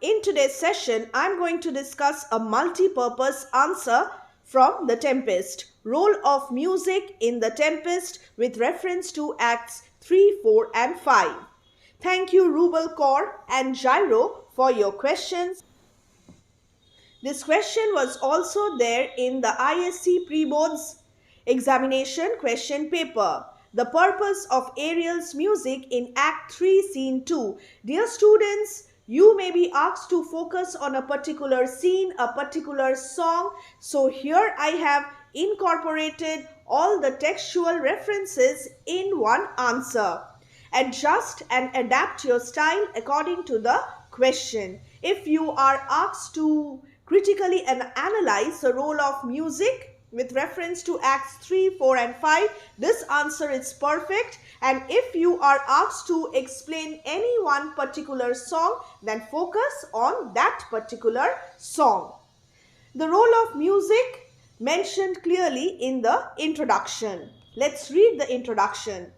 In today's session, I'm going to discuss a multi-purpose answer from the Tempest. Role of music in the Tempest with reference to Acts 3, 4 and 5. Thank you Rubel Kaur and Gyro for your questions. This question was also there in the ISC pre-boards examination question paper. The purpose of ARIEL'S music in Act 3, Scene 2. Dear students, you may be asked to focus on a particular scene, a particular song. So here I have incorporated all the textual references in one answer. Adjust and adapt your style according to the question. If you are asked to critically analyze the role of music with reference to Acts 3, 4 and 5, this answer is perfect. And if you are asked to explain any one particular song, then focus on that particular song. The role of music mentioned clearly in the introduction. Let's read the introduction.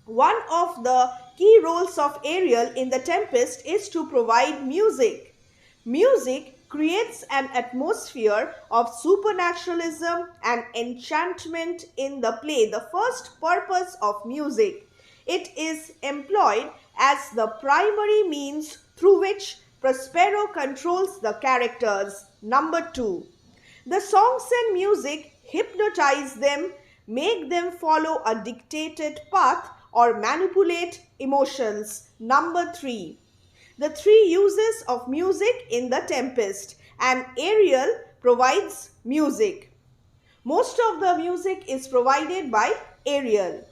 One of the key roles of Ariel in the Tempest is to provide music. Music creates an atmosphere of supernaturalism and enchantment in the play. The first purpose of music. It is employed as the primary means through which Prospero controls the characters. Number 2. The songs and music hypnotize them, make them follow a dictated path or manipulate emotions. Number 3. The 3 uses of music in the Tempest, and Ariel provides music. Most of the music is provided by Ariel.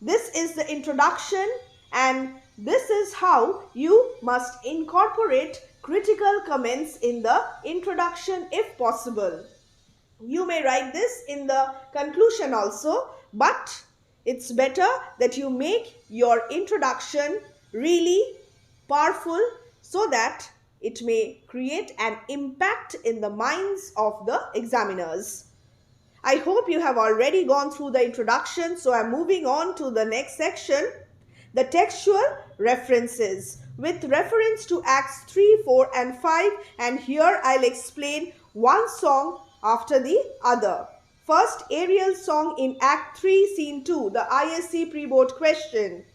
This is the introduction, and this is how you must incorporate critical comments in the introduction if possible. You may write this in the conclusion also, but it's better that you make your introduction really powerful so that it may create an impact in the minds of the examiners. I hope you have already gone through the introduction, so I'm moving on to the next section, the textual references with reference to Acts 3, 4 and 5, and here I'll explain one song after the other. First, Ariel's song in Act 3, Scene 2, the ISC pre-board question.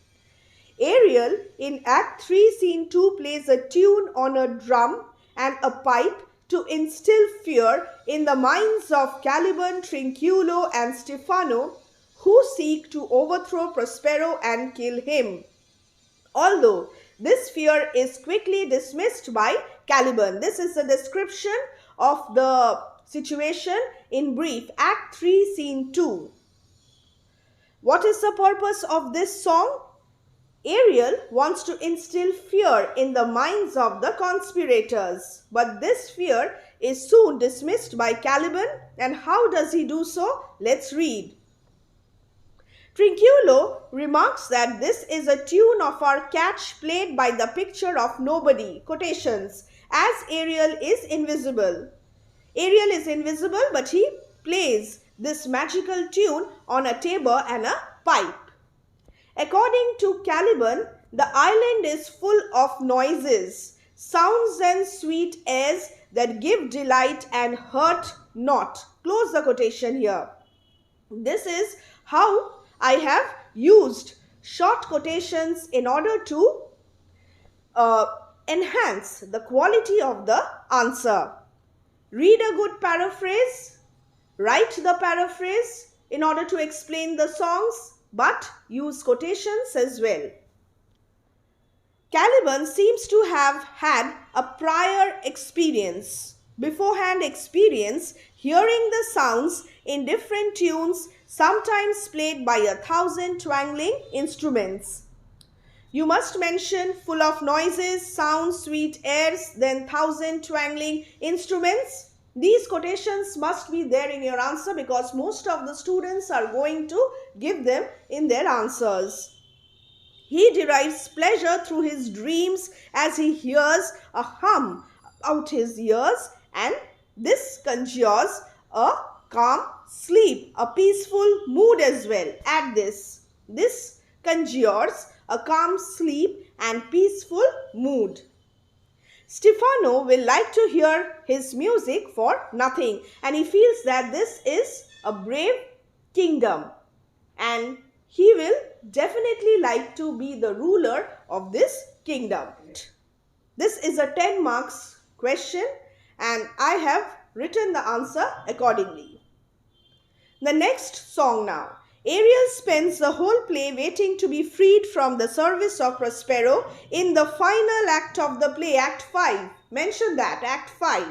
Ariel in Act 3, Scene 2 plays a tune on a drum and a pipe to instill fear in the minds of Caliban, Trinculo and Stefano, who seek to overthrow Prospero and kill him. Although this fear is quickly dismissed by Caliban. This is a description of the situation in brief. Act 3, Scene 2. What is the purpose of this song? Ariel wants to instill fear in the minds of the conspirators, but this fear is soon dismissed by Caliban. And how does he do so? Let's read. Trinculo remarks that this is a tune of our catch played by the picture of nobody, quotations, as Ariel is invisible. Ariel is invisible, but he plays this magical tune on a tabor and a pipe. According to Caliban, the island is full of noises, sounds and sweet airs that give delight and hurt not. Close the quotation here. This is how I have used short quotations in order to enhance the quality of the answer. Read a good paraphrase, write the paraphrase in order to explain the songs, but use quotations as well. Caliban seems to have had a prior experience, beforehand experience, hearing the sounds in different tunes, sometimes played by 1,000 twangling instruments. You must mention full of noises, sounds, sweet airs, then 1,000 twangling instruments. These quotations must be there in your answer because most of the students are going to give them in their answers. He derives pleasure through his dreams as he hears a hum about his ears, and this conjures a calm sleep, a peaceful mood as well. Add this. This conjures a calm sleep and peaceful mood. Stefano will like to hear his music for nothing, and he feels that this is a brave kingdom and he will definitely like to be the ruler of this kingdom. This is a 10 marks question and I have written the answer accordingly. The next song now. Ariel spends the whole play waiting to be freed from the service of Prospero in the final act of the play, Act 5. Mention that, Act 5.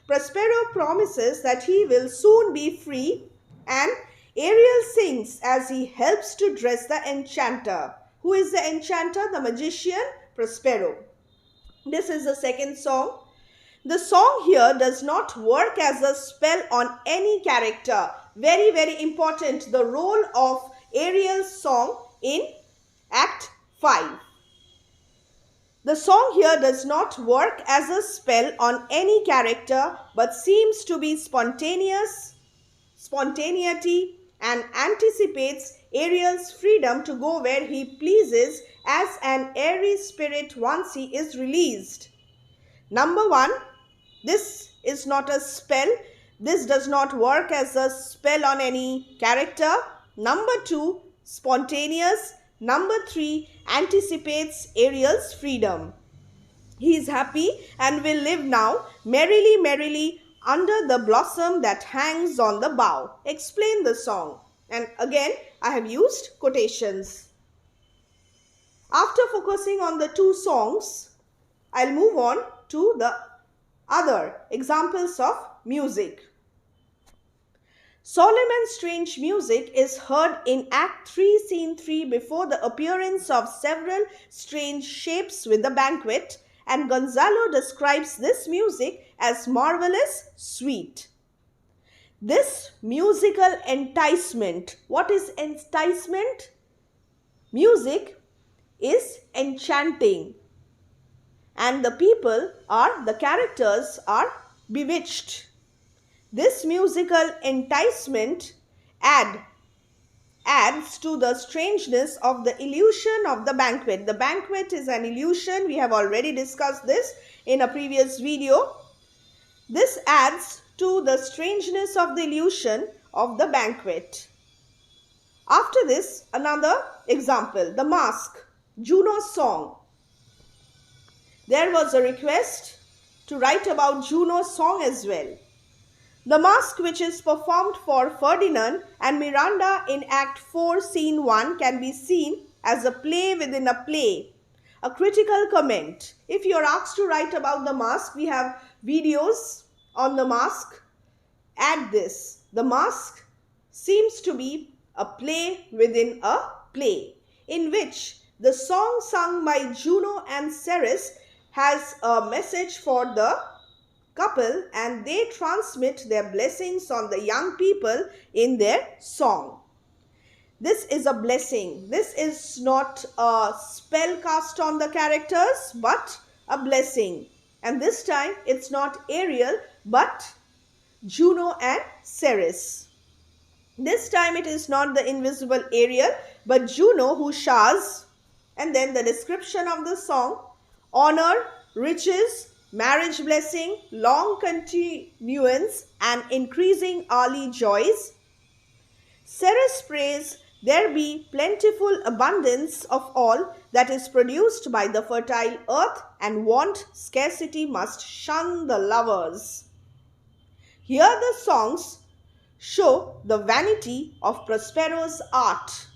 Prospero promises that he will soon be free and Ariel sings as he helps to dress the enchanter. Who is the enchanter? The magician, Prospero. This is the second song. The song here does not work as a spell on any character. Very, very important, the role of Ariel's song in Act 5. The song here does not work as a spell on any character but seems to be spontaneity and anticipates Ariel's freedom to go where he pleases as an airy spirit once he is released. Number 1, this is not a spell. This does not work as a spell on any character. Number 2, spontaneous. Number 3, anticipates Ariel's freedom. He is happy and will live now merrily, merrily under the blossom that hangs on the bough. Explain the song. And again, I have used quotations. After focusing on the two songs, I'll move on to the other examples of music. Solemn and strange music is heard in Act 3, Scene 3 before the appearance of several strange shapes with the banquet, and Gonzalo describes this music as marvelous, sweet. This musical enticement. What is enticement? Music is enchanting and the characters are bewitched. This musical enticement adds to the strangeness of the illusion of the banquet. The banquet is an illusion. We have already discussed this in a previous video. This adds to the strangeness of the illusion of the banquet. After this, another example, the mask, Juno's song. There was a request to write about Juno's song as well. The mask, which is performed for Ferdinand and Miranda in Act 4, Scene 1, can be seen as a play within a play. A critical comment. If you are asked to write about the mask, we have videos on the mask. Add this. The mask seems to be a play within a play, in which the song sung by Juno and Ceres has a message for the couple and they transmit their blessings on the young people in their song. This is a blessing. This is not a spell cast on the characters but a blessing. And this time it's not Ariel but Juno and Ceres. This time it is not the invisible Ariel but Juno who showers. And then the description of the song: honor, riches, marriage blessing, long continuance and increasing early joys. Ceres prays there be plentiful abundance of all that is produced by the fertile earth, and want scarcity must shun the lovers. Here the songs show the vanity of Prospero's art.